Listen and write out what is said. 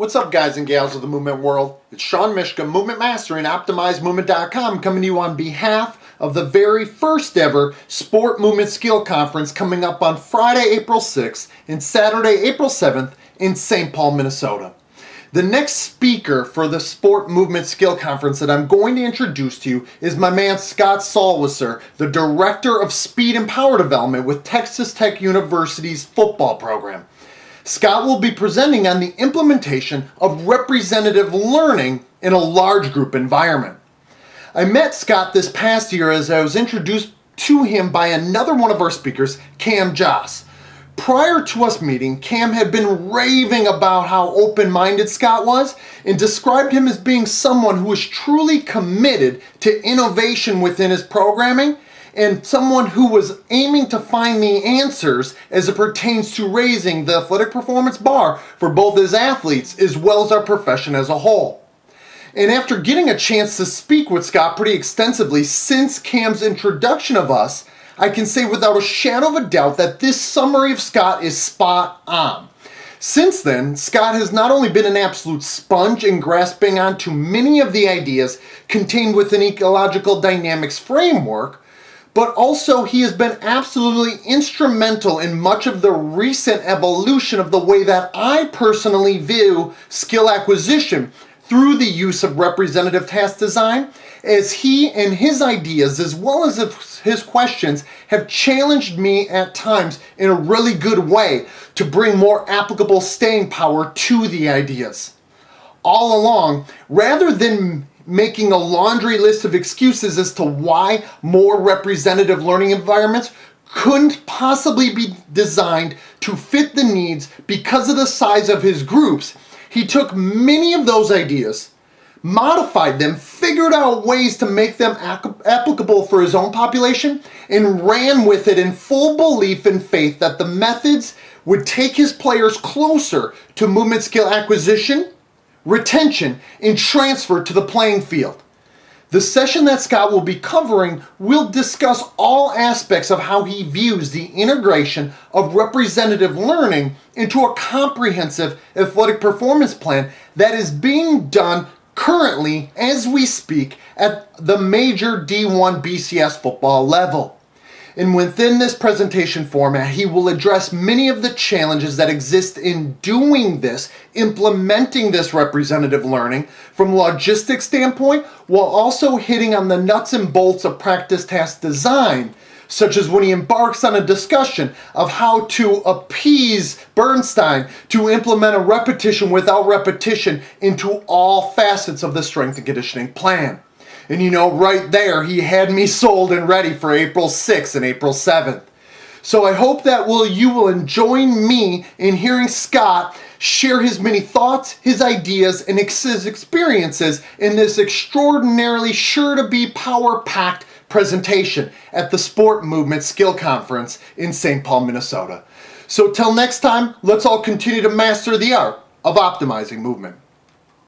What's up, guys and gals of the movement world? It's Sean Mishka, Movement Master and OptimizeMovement.com, coming to you on behalf of the very first ever Sport Movement Skill Conference coming up on Friday, April 6th and Saturday, April 7th in St. Paul, Minnesota. The next speaker for the Sport Movement Skill Conference that I'm going to introduce to you is my man Scott Salwasser, the Director of Speed and Power Development with Texas Tech University's football program. Scott will be presenting on the implementation of representative learning in a large group environment. I met Scott this past year as I was introduced to him by another one of our speakers, Cam Joss. Prior to us meeting, Cam had been raving about how open-minded Scott was and described him as being someone who was truly committed to innovation within his programming and someone who was aiming to find the answers as it pertains to raising the athletic performance bar for both his athletes as well as our profession as a whole. And after getting a chance to speak with Scott pretty extensively since Cam's introduction of us, I can say without a shadow of a doubt that this summary of Scott is spot on. Since then, Scott has not only been an absolute sponge in grasping onto many of the ideas contained within ecological dynamics framework, but also he has been absolutely instrumental in much of the recent evolution of the way that I personally view skill acquisition through the use of representative task design, as he and his ideas, as well as his questions, have challenged me at times in a really good way to bring more applicable staying power to the ideas. All along, rather than making a laundry list of excuses as to why more representative learning environments couldn't possibly be designed to fit the needs because of the size of his groups, he took many of those ideas, modified them, figured out ways to make them applicable for his own population, and ran with it in full belief and faith that the methods would take his players closer to movement skill acquisition, retention, and transfer to the playing field. The session that Scott will be covering will discuss all aspects of how he views the integration of representative learning into a comprehensive athletic performance plan that is being done currently as we speak at the major D1 BCS football level. And within this presentation format, he will address many of the challenges that exist in doing this, implementing this representative learning from a logistics standpoint, while also hitting on the nuts and bolts of practice task design, such as when he embarks on a discussion of how to appease Bernstein to implement a repetition without repetition into all facets of the strength and conditioning plan. And you know, right there, he had me sold and ready for April 6th and April 7th. So I hope that you will join me in hearing Scott share his many thoughts, his ideas, and his experiences in this extraordinarily sure-to-be power-packed presentation at the Sport Movement Skill Conference in St. Paul, Minnesota. So till next time, let's all continue to master the art of optimizing movement.